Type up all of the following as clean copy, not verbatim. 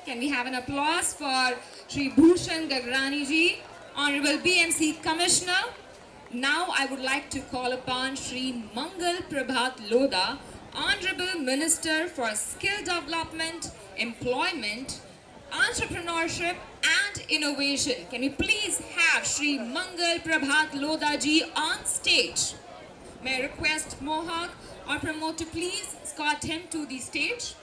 Can we have an applause for Shri Bhushan Gagrani ji, Honorable BMC Commissioner. Now I would like to call upon Shri Mangal Prabhat Lodha, Honorable Minister for Skill Development, Employment, Entrepreneurship and Innovation. Can we please have Shri Mangal Prabhat Lodha ji on stage? May I request Mohak, our promoter, please escort him to the stage.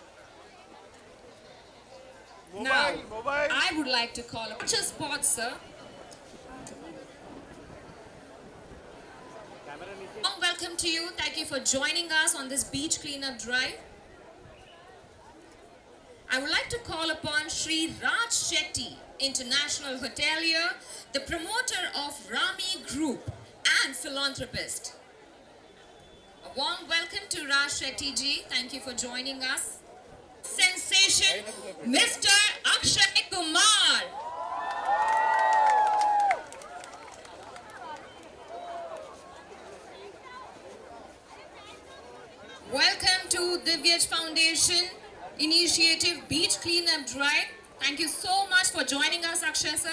Now, I would like to call upon your spot, sir. Welcome to you. Thank you for joining us on this beach cleanup drive. I would like to call upon Shri Raj Shetty, International Hotelier, the promoter of Rami Group and philanthropist. A warm welcome to Raj Shetty ji. Thank you for joining us. Sensation, Mr. Akshay Kumar. Welcome to Divyaj Foundation Initiative Beach Cleanup Drive. Thank you so much for joining us, Akshay sir.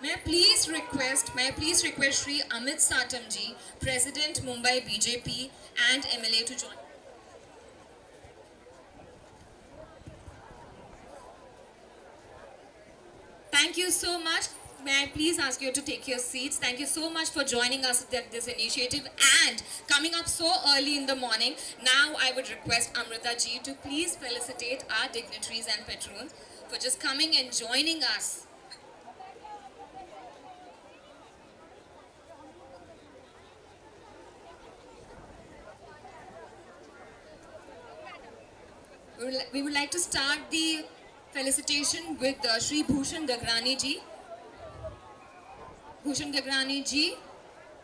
May I please request Shri Amit Satam ji, President Mumbai BJP and MLA to join. Thank you so much. May I please ask you to take your seats. Thank you so much for joining us at this initiative and coming up so early in the morning. Now I would request Amrita ji to please felicitate our dignitaries and patrons for just coming and joining us. We would like to start the felicitation with Shri Bhushan Gagrani ji. Bhushan Gagrani ji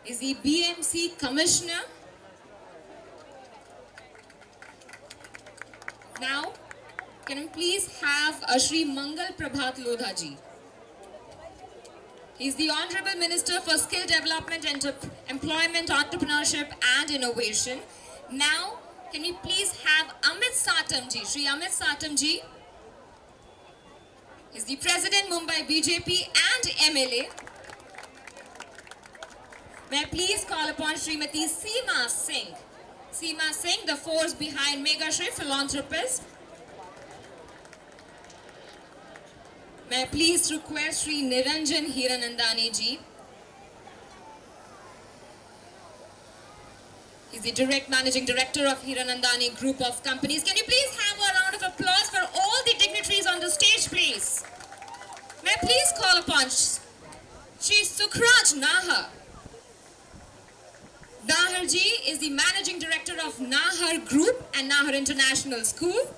is the BMC Commissioner. Now, can we please have Shri Mangal Prabhat Lodha ji. He is the Honorable Minister for Skill Development, Employment, Entrepreneurship and Innovation. Now, can we please have Amit Satam ji, Shri Amit Satam ji. He is the President Mumbai BJP and MLA. May I please call upon Srimati Seema Singh. Seema Singh, the force behind Mega Shri Philanthropist. May I please request Shri Niranjan Hiranandani ji. He's the Direct Managing Director of Hiranandani Group of Companies. Can you please have a round of applause for all the dignitaries on the stage, please? May I please call upon Shri Sukhraj Nahar. Nahar ji is the Managing Director of Nahar Group and Nahar International School.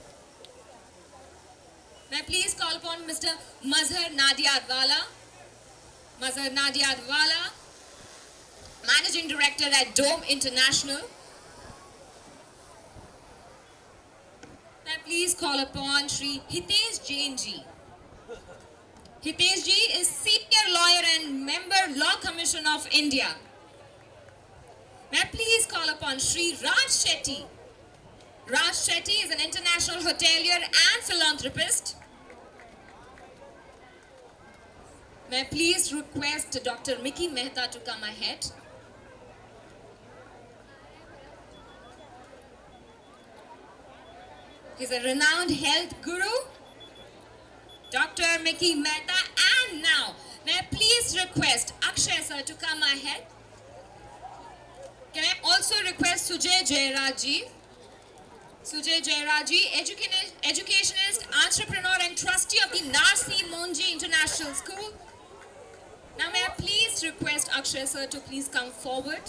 May I please call upon Mr. Mazhar Nadiadwala. Mazhar Nadiadwala, Managing Director at Dome International. May I please call upon Shri Hitesh Jain ji. Hitesh ji is Senior Lawyer and Member Law Commission of India. May I please call upon Shri Raj Shetty. Raj Shetty is an international hotelier and philanthropist. May I please request Dr. Mickey Mehta to come ahead. He's a renowned health guru, Dr. Mickey Mehta. And now, may I please request Akshay sir to come ahead. Can I also request Sujay Jairaji? Sujay Jairaji, educationist, entrepreneur and trustee of the Narsi Monji International School. Now may I please request Akshay sir to please come forward.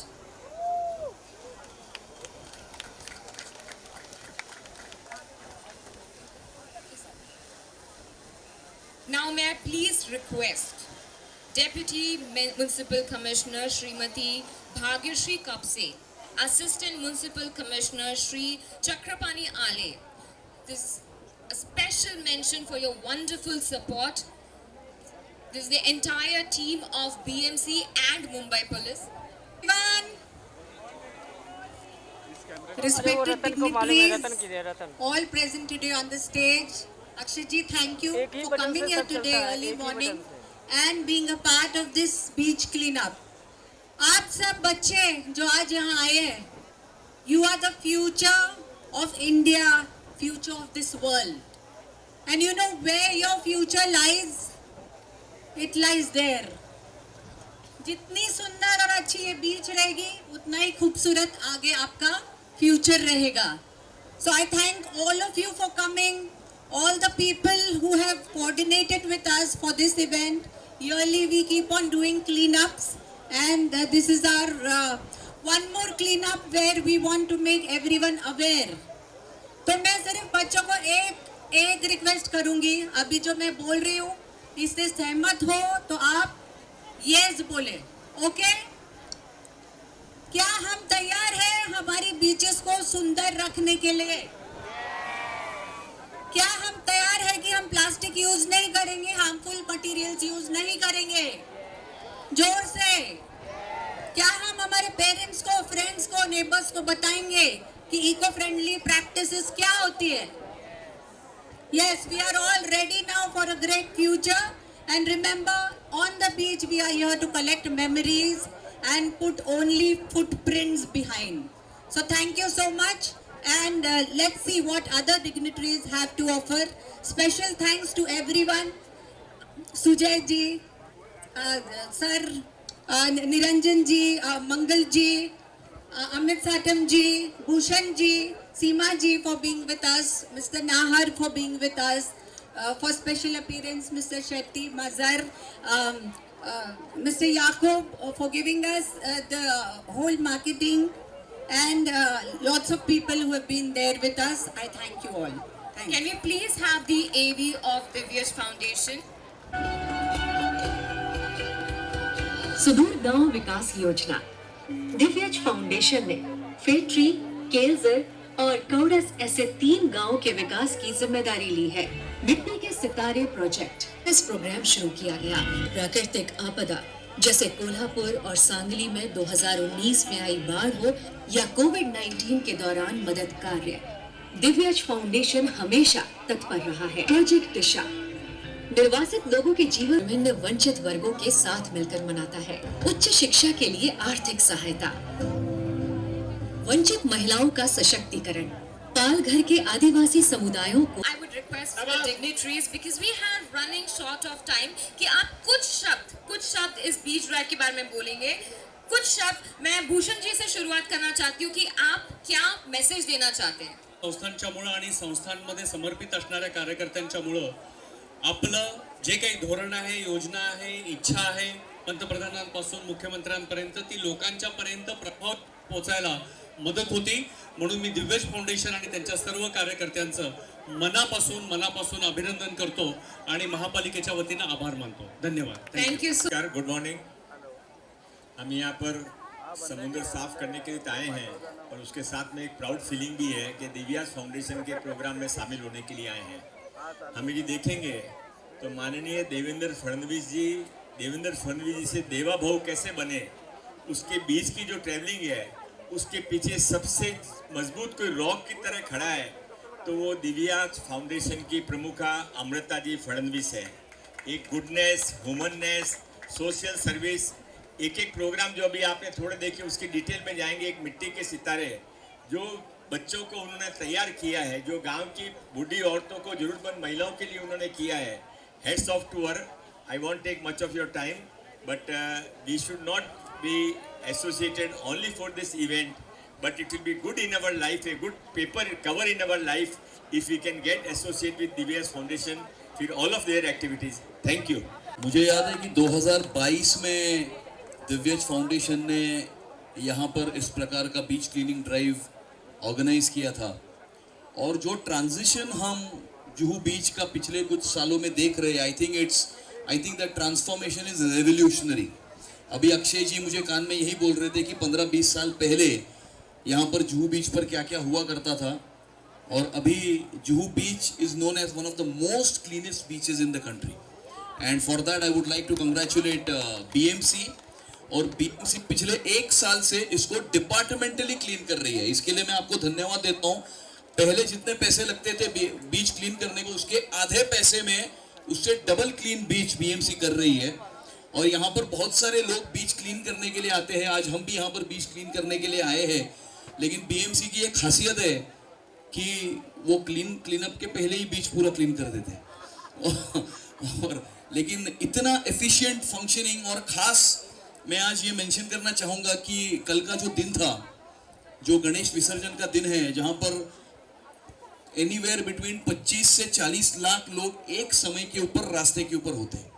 Now may I please request Deputy Municipal Commissioner Srimati Bhagyashri Kapse, Assistant Municipal Commissioner Shri Chakrapani Ale. This is a special mention for your wonderful support. This is the entire team of BMC and Mumbai Police. Everyone, respected dignitaries, all present today on the stage. Akshay ji, thank you for coming here today early morning and being a part of this beach cleanup. आप सब बच्चे जो आज यहाँ आए हैं, you are the future of India, future of this world. And you know where your future lies? It lies there. जितनी सुंदर और अच्छी ये बीच रहेगी, उतना ही खूबसूरत आगे आपका फ्यूचर रहेगा. So I thank all of you for coming, all the people who have coordinated with us for this event. Yearly we keep on doing cleanups, and this is our one more cleanup where we want to make everyone aware. तो मैं सिर्फ बच्चों को एक request करूंगी. अभी जो मैं बोल रही हूँ, इससे सहमत हो तो आप यस बोले. ओके? क्या हम तैयार हैं हमारी बीचेस को सुंदर रखने के लिए? क्या हम तैयार हैं कि हम प्लास्टिक यूज नहीं करेंगे, हार्मफुल मटेरियल्स यूज नहीं करेंगे? जोर से. क्या हम हमारे पेरेंट्स को, फ्रेंड्स को, नेबर्स को बताएंगे कि इको फ्रेंडली प्रैक्टिसेस क्या होती है? Yes, we are all ready now for a great future. And remember, on the beach we are here to collect memories and put only footprints behind. So thank you so much, and let's see what other dignitaries have to offer. Special thanks to everyone. Sujay ji, sir, Niranjan ji, Mangal ji, Amit Satam ji, Bhushan ji, Seema ji for being with us, Mr. Nahar for being with us, for special appearance, Mr. Shetty, Mazhar, Mr. Yaqub for giving us the whole marketing, and lots of people who have been there with us. I thank you all. Thank you. Can we please have the AV of Divyaj Foundation? सुदूर गांव विकास योजना दिव्यज foundation ने फेट्री, केलजर और कौड़स ऐसे 3 गांवों के विकास की जिम्मेदारी ली है. मिट्टी के सितारे प्रोजेक्ट इस प्रोग्राम शुरू किया गया. प्राकृतिक आपदा जैसे कोल्हापुर और सांगली में 2019 में आई बाढ़ हो या कोविड-19 के दौरान मदद कार्य, दिव्यज फाउंडेशन हमेशा तत्पर रहा है. प्रोजेक्ट दिशा निर्वासित लोगों के जीवन विभिन्न वंचित वर्गों के साथ मिलकर मनाता है. उच्च शिक्षा के लिए आर्थिक सहायता, वंचित महिलाओं का सशक्तिकरण, पाल घर के आदिवासी समुदायों को. I would request the dignitaries, because we have running short of time, कि आप कुछ शब्द इस बीच ड्राइव के बारे में बोलेंगे. कुछ शब्द मैं भूषण जी से शुरुआत करना चाहती हूँ कि आप क्या मैसेज देना चाहते हैं. संस्थांच्यामुळे आणि संस्थांमध्ये समर्पित असणाऱ्या कार्यकर्त्यांच्यामुळे आपलं जे काही धोरण आहे, योजना आहे, इच्छा आहे, पंतप्रधानांपासून मुख्यमंत्र्यांपर्यंत ती लोकांच्या पर्यंत प्रभाव पोहोचायला मदत होती. म्हणून मी दिव्यज फाउंडेशन आणि त्यांच्या सर्व कार्यकर्त्यांचं मनापासून अभिनंदन करतो आणि महापालिकेच्या वतीने आभार मानतो. धन्यवाद. Thank you so. Good morning. हम यहाँ पर समुद्र साफ करने के लिए आए हैं, और उसके साथ में एक प्राउड फीलिंग भी है कि दिव्याज फाउंडेशन के प्रोग्राम में शामिल होने के लिए आए हैं. हम यदि देखेंगे तो माननीय देवेंद्र फडणवीस जी से देवा भाव कैसे बने, उसके बीच की जो ट्रैवलिंग है, उसके पीछे सबसे मजबूत कोई रॉक की तरह खड़ा है तो वो दिव्याज फाउंडेशन की प्रमुखा अमृता जी फडणवीस है. एक गुडनेस, ह्यूमननेस, सोशल सर्विस, एक प्रोग्राम जो अभी आपने थोड़े देखे उसकी डिटेल में जाएंगे. एक मिट्टी के सितारे जो बच्चों को उन्होंने तैयार किया है, जो गांव की बूढ़ी औरतों को, जरूरतमंद महिलाओं के लिए उन्होंने किया है. Heads off to her. I won't take much of your time, but we should not be associated only for this event, but it will be good in our life, a good paper cover in our life if we can get associated with Divyaj Foundation with all of their activities. Thank you. मुझे याद है कि 2022 में दिव्यज foundation ने यहाँ पर इस प्रकार का बीच क्लीनिंग ड्राइव ऑर्गेनाइज किया था, और जो ट्रांजिशन हम जुहू बीच का पिछले कुछ सालों में देख रहे हैं, I think that transformation is revolutionary. अभी अक्षय जी मुझे कान में यही बोल रहे थे कि 15-20 साल पहले यहाँ पर जुहू बीच पर क्या क्या हुआ करता था, और अभी Juhu beach is known as one of the most cleanest beaches in the country. And for that I would like to congratulate BMC. और बीएमसी पिछले 1 साल से इसको डिपार्टमेंटली क्लीन कर रही है, इसके लिए मैं आपको धन्यवाद देता हूँ। पहले जितने पैसे लगते थे बीच क्लीन करने को, उसके आधे पैसे में उससे डबल क्लीन बीच बीएमसी कर रही है। और यहाँ पर बहुत सारे लोग बीच क्लीन करने के लिए आते हैं, आज हम भी यहाँ पर बीच क्लीन करने के लिए आए हैं। लेकिन बीएमसी की एक खासियत है कि वो क्लीनअप के पहले ही बीच पूरा क्लीन कर देते हैं। और लेकिन इतना एफिशिएंट फंक्शनिंग, और खास मैं आज ये मेंशन करना चाहूँगा कि कल का जो दिन था, जो गणेश विसर्जन का दिन है, जहाँ पर एनीवेयर बिटवीन 25 से 40 लाख लोग एक समय के ऊपर रास्ते के ऊपर होते हैं।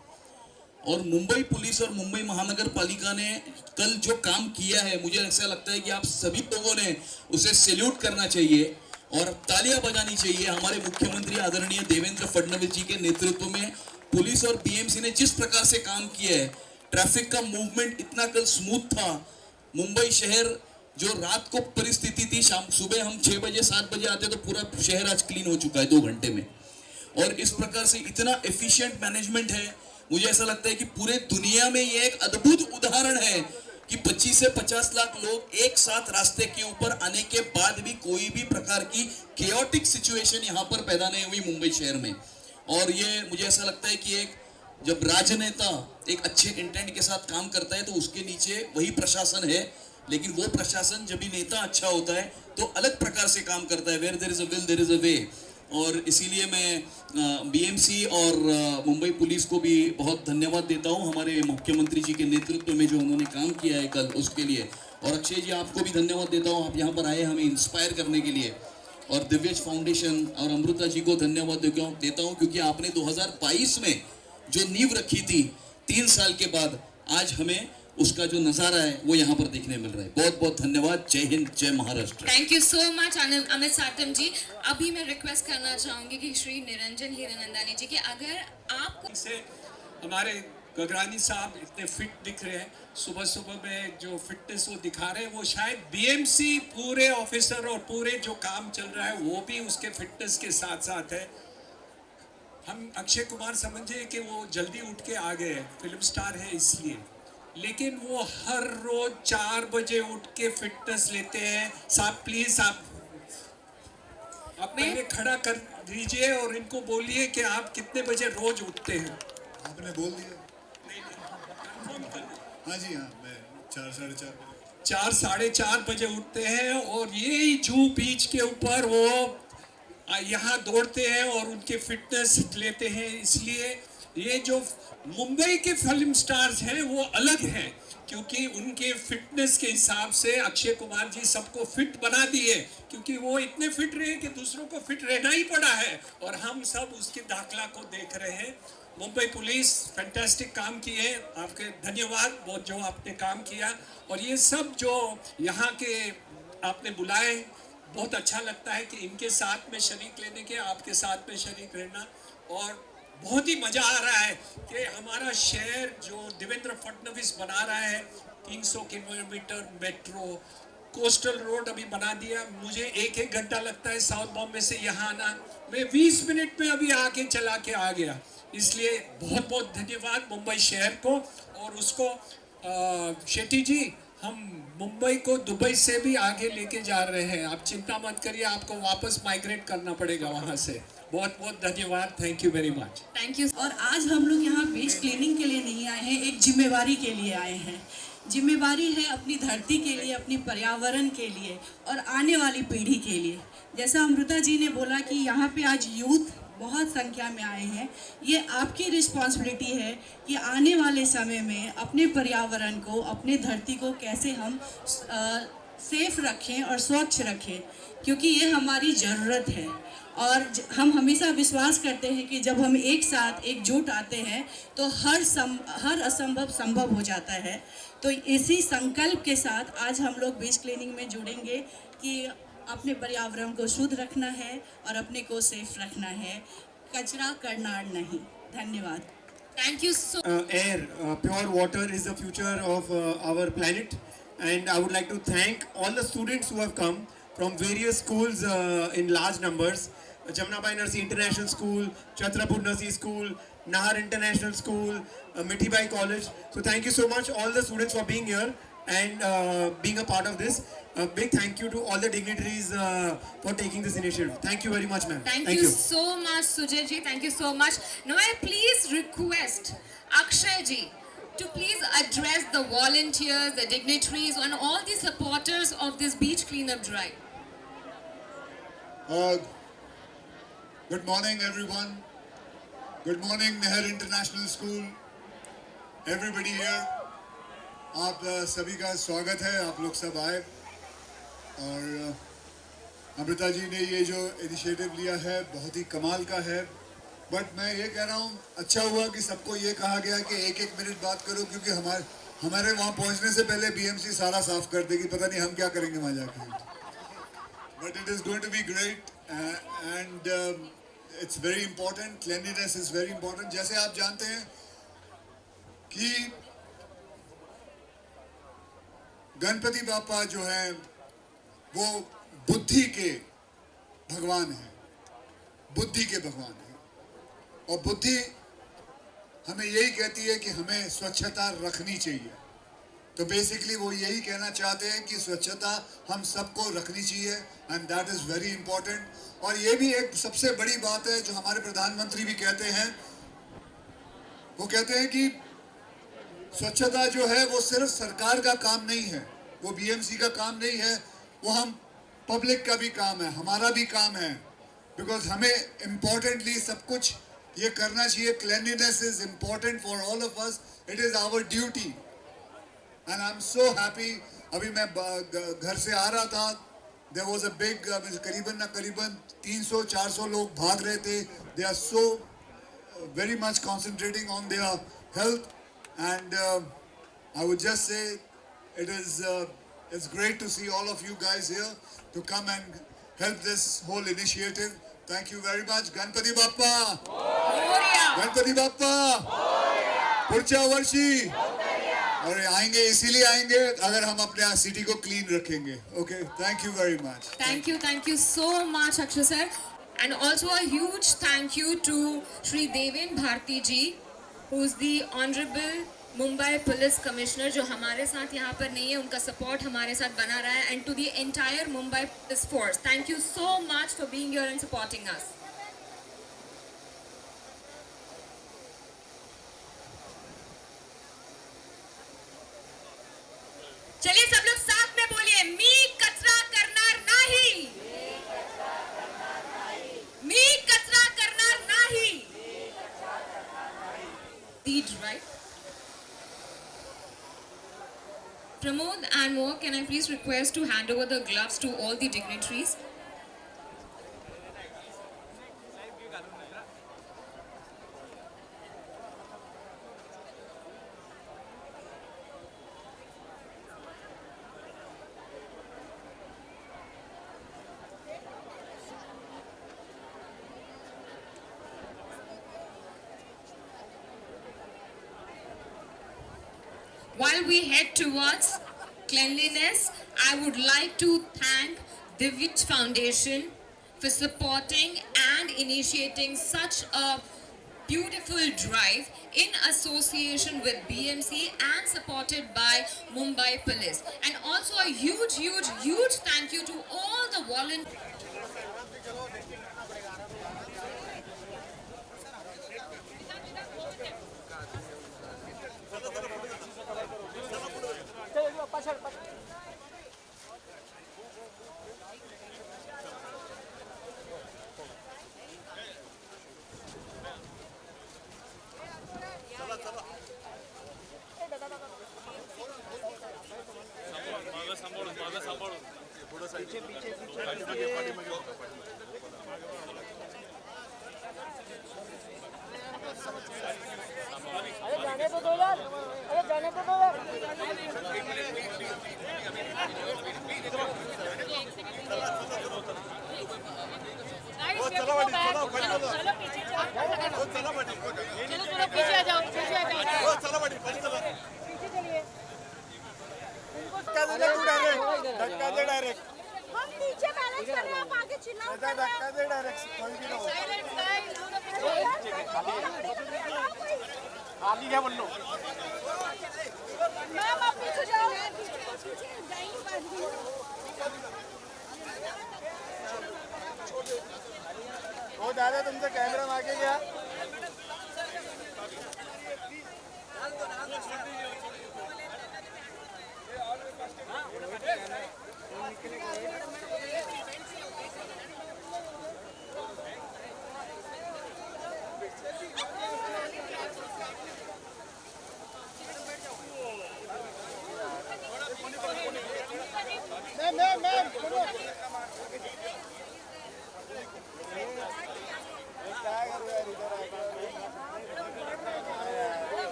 और मुंबई पुलिस और मुंबई महानगर पालिका ने कल जो काम किया है, मुझे ऐसा लगता है कि आप सभी लोगों ने उसे सैल्यूट करना चाहिए और तालियां बजानी चाहिए। हमारे मुख्यमंत्री आदरणीय देवेंद्र फडणवीस जी के नेतृत्व में पुलिस और बीएमसी ने जिस प्रकार से काम किया है, ट्रैफिक का मूवमेंट इतना कल स्मूथ था। मुंबई शहर जो रात को परिस्थिति थी, शाम सुबह हम 6 बजे 7 बजे आते तो पूरा शहर आज क्लीन हो चुका है 2 घंटे में। और इस प्रकार से इतना एफिशिएंट मैनेजमेंट है, मुझे ऐसा लगता है कि पूरे दुनिया में ये एक अद्भुत उदाहरण है कि 25 से 50 लाख लोग एक साथ रास्ते के ऊपर आने के बाद भी कोई भी प्रकार की केओटिक सिचुएशन यहाँ पर पैदा नहीं हुई मुंबई शहर में। और ये मुझे ऐसा लगता है कि एक जब राजनेता एक अच्छे इंटेंट के साथ काम करता है तो उसके नीचे वही प्रशासन है, लेकिन वो प्रशासन जब भी नेता अच्छा होता है तो अलग प्रकार से काम करता है। Where there is a will there is a way. और इसीलिए मैं बीएमसी और मुंबई पुलिस को भी बहुत धन्यवाद देता हूं, हमारे मुख्यमंत्री जी के नेतृत्व में जो उन्होंने काम किया है कल, उसके लिए। और अक्षय जी, आपको भी धन्यवाद देता हूं, आप यहाँ पर आए हमें इंस्पायर करने के लिए। और दिव्यज फाउंडेशन और अमृता जी को धन्यवाद देता हूँ, क्योंकि आपने 2022 में जो नींव रखी थी, 3 साल के बाद आज हमें उसका जो नजारा है वो यहाँ पर देखने मिल रहा है। बहुत बहुत धन्यवाद। Jai Hind, Jai Maharashtra. Thank you so much Amit Satam ji. अभी मैं रिक्वेस्ट करना चाहूंगी कि श्री निरंजन हीरानंदानी जी के अगर आपको से हमारे गगरानी साहब इतने फिट दिख रहे हैं, सुबह सुबह में जो फिटनेस वो दिखा रहे हैं, वो शायद बीएमसी पूरे ऑफिसर और पूरे जो काम चल रहा है वो भी उसके फिटनेस के साथ साथ है। हम अक्षय कुमार समझे कि वो जल्दी उठ के आ गए, फिल्म स्टार है इसलिए, लेकिन वो हर रोज 4 बजे उठ के फिटनेस लेते हैं। साहब प्लीज आप पहले खड़ा कर दीजिए और इनको बोलिए कि आप कितने बजे रोज उठते हैं। आपने बोल दिया। नहीं, कंफर्म करना। हाँ जी हाँ, मैं 4 साढ़े 4 बजे 4 साढ़े 4 बजे उठते हैं और यही जूहू बीच के ऊपर वो यहाँ दौड़ते हैं और उनके फिटनेस लेते हैं। इसलिए ये जो मुंबई के फिल्म स्टार्स हैं वो अलग हैं, क्योंकि उनके फिटनेस के हिसाब से अक्षय कुमार जी सबको फिट बना दिए, क्योंकि वो इतने फिट रहे कि दूसरों को फिट रहना ही पड़ा है। और हम सब उसके दाखला को देख रहे हैं। मुंबई पुलिस फैंटास्टिक काम किए, आपके धन्यवाद बहुत जो आपने काम किया। और ये सब जो यहाँ के आपने बुलाए, बहुत अच्छा लगता है कि इनके साथ में शरीक लेने के, आपके साथ में शरीक रहना। और बहुत ही मजा आ रहा है कि हमारा शहर जो देवेंद्र फडणवीस बना रहा है, 300 किलोमीटर मेट्रो, कोस्टल रोड अभी बना दिया। मुझे 1-1 घंटा लगता है साउथ बॉम्बे से यहाँ आना, मैं 20 मिनट में अभी आके चला के आ गया। इसलिए बहुत बहुत धन्यवाद मुंबई शहर को। और उसको शेट्टी जी, हम मुंबई को दुबई से भी आगे लेके जा रहे हैं, आप चिंता मत करिए, आपको वापस माइग्रेट करना पड़ेगा वहाँ से। बहुत बहुत धन्यवाद, thank you very much. Thank you. और आज हम लोग यहाँ बीच क्लीनिंग के लिए नहीं आए हैं, एक जिम्मेवारी के लिए आए हैं। जिम्मेवारी है अपनी धरती के लिए, अपनी पर्यावरण के लिए और आने वाली पीढ़ी के लिए। जैसा अमृता जी ने बोला कि यहाँ पे आज यूथ बहुत संख्या में आए हैं, ये आपकी रिस्पॉन्सिबिलिटी है कि आने वाले समय में अपने पर्यावरण को, अपने धरती को कैसे हम सेफ रखें और स्वच्छ रखें, क्योंकि ये हमारी ज़रूरत है। और हम हमेशा विश्वास करते हैं कि जब हम एक साथ एकजुट आते हैं तो हर असंभव संभव हो जाता है। तो इसी संकल्प के साथ आज हम लोग बीच क्लीनिंग में जुड़ेंगे कि अपने पर्यावरण को शुद्ध रखना है और अपने को सेफ रखना है, कचरा करना नहीं। धन्यवाद। Thank you so Air, pure water is the future of our planet, and I would like to thank all the students who have come from various schools in large numbers. Jamnabai Nursery International School, Chhatrapur Nursery School, Nahar International School, Mithi Bai College. So thank you so much all the students for being here and being a part of this. A big thank you to all the dignitaries for taking this initiative. Thank you very much, ma'am. Thank you so much, Sujay ji. Thank you so much. Now I please request Akshay ji to please address the volunteers, the dignitaries, and all the supporters of this beach cleanup drive. Good morning, everyone. Good morning, Nehar International School. Everybody here. आप सभी का स्वागत है. आप लोग सब आए और अमृता जी ने ये जो इनिशिएटिव लिया है बहुत ही कमाल का है. बट मैं ये कह रहा हूँ अच्छा हुआ कि सबको ये कहा गया कि एक मिनट बात करो, क्योंकि हमारे वहाँ पहुँचने से पहले बीएमसी सारा साफ कर देगी. पता नहीं हम क्या करेंगे वहाँ जाके. But it is going to be great and it's very important. Cleanliness is very important. जैसे आप जानते हैं कि गणपति बापा जो है वो बुद्धि के भगवान हैं. बुद्धि के भगवान हैं. और बुद्धि हमें यही कहती है कि हमें स्वच्छता रखनी चाहिए. तो बेसिकली वो यही कहना चाहते हैं कि स्वच्छता हम सबको रखनी चाहिए and that is very important. और ये भी एक सबसे बड़ी बात है जो हमारे प्रधानमंत्री भी कहते हैं. वो कहते हैं कि स्वच्छता जो है वो सिर्फ सरकार का काम नहीं है, वो बीएमसी का काम नहीं है, वो हम पब्लिक का भी काम है, हमारा भी काम है. बिकॉज हमें इम्पोर्टेंटली सब कुछ ये करना चाहिए. Cleanliness is important for all of us. It is our duty and I am so happy. अभी मैं घर से आ रहा था, देयर वाज अ बिग करीबन 300-400 लोग भाग रहे थे. They are so very much concentrating on their health and I would just say it is it's great to see all of you guys here to come and help this whole initiative. Thank you very much. Ganpati Bappa Moria. Ganpati Bappa Moria. पुढच्या वर्षी और आएंगे, इसीलिए आएंगे अगर हम अपने city को क्लीन रखेंगे. Okay, thank you very much. Thank you so much, Akshay sir. And also a huge thank you to Shri Deven Bharti ji, who is the Honorable Mumbai police commissioner, जो हमारे साथ यहाँ पर नहीं है. उनका सपोर्ट हमारे साथ बना रहा है. And to the entire Mumbai police force, thank you so much for being here and supporting us. चलिए सब लोग साथ में बोलिए, मी कचरा करणार नाही. मी कचरा करणार नाही. Deed, right? Pramod and Mo, can I please request to hand over the gloves to all the dignitaries? While we head towards cleanliness, I would like to thank Divyaj Foundation for supporting and initiating such a beautiful drive in association with BMC and supported by Mumbai Police. And also a huge thank you to all the volunteers. हम नीचे balance कर रहे हैं, आप आगे चिल्लाओ। खाली क्या बोल लो मैम आप पीछे जाओ, जाएंगी बात। हो दादा तुमचा कॅमेरा मागे घ्या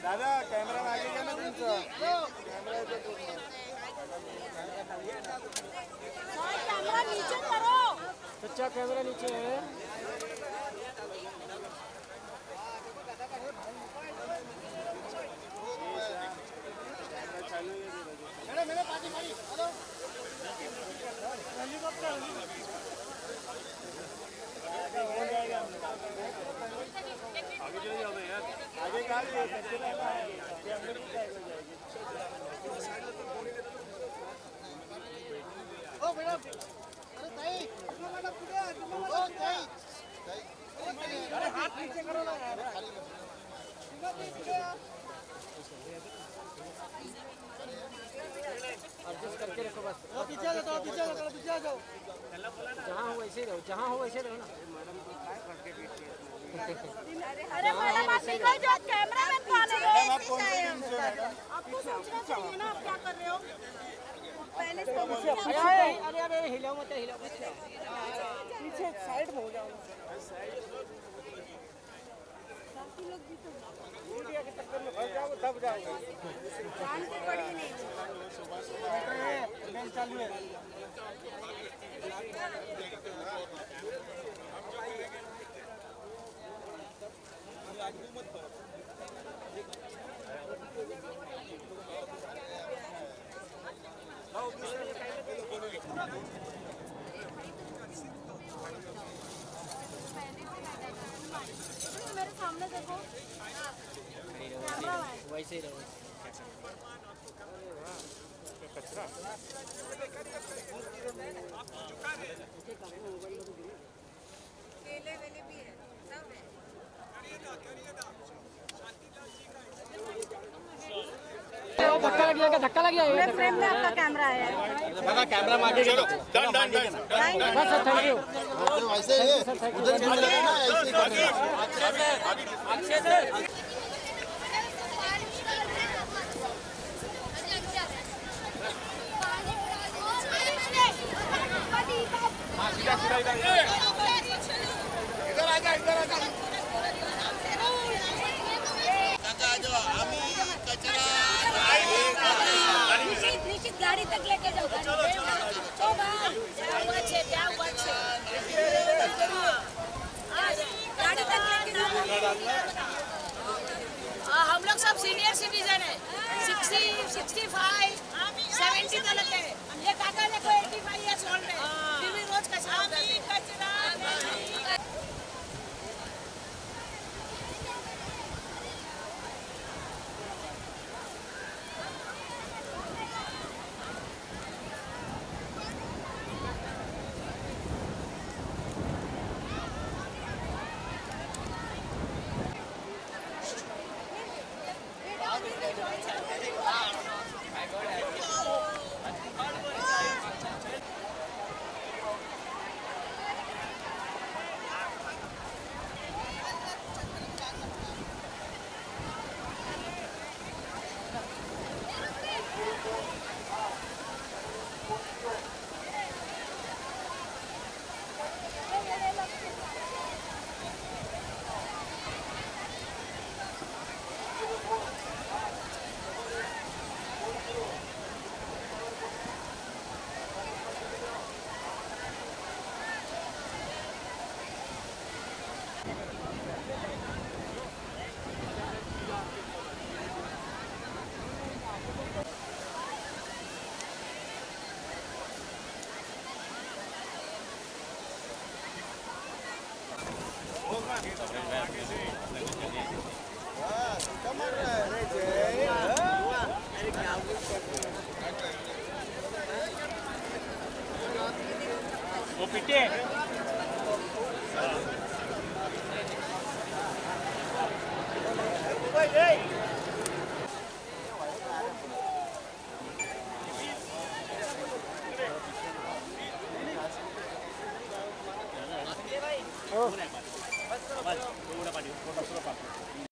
दादा कॅमेरा मागे घ्या ना तुमचा कॅमेरा कैमरा नीचे करो। सच्चा कॅमेरा नीचे है आगे क्या ओ मैडम अरे ताई तुम्हाला पुढे तुम्हाला ताई अरे हात नीचे करो ना यार एडजस्ट करके रखो बस वो पीछे आ जाओ पीछे आ जाओ जहाँ हो वैसे रहो जहाँ हो वैसे रहो ना मैडम को काय करके पीछे अरे मैडम आप निकल जाओ, कैमरा मैन को आने दो। आपको सोचना चाहिए ना आप क्या कर रहे हो। पहले से अरे अरे हिलाओ मत पीछे साइड में हो जाओ मीडिया के चक्कर में फंस जाओ दब जाओगे शांति पड़ी नहीं। चालू है मेरे सामने देखो, वैसे ही रहो केले वेले भी है, सब है। धक्का लग गया फ्रेम में आपका कैमरा है। बघा कैमरा मागे चलो डन डन डन बस थैंक यू वैसे उधर भी लगा ना ऐसे अच्छे से इधर आ जा निश्चित गाड़ी तक लेके जाओ। गाड़ी तक लेके जाओ। हम लोग सब सीनियर सिटीजन है, 60, 65, 70 तक है। ये काका देखो 85 ईयर्स ओल्ड है, फिर भी रोज कचरा वो पिटे Hey!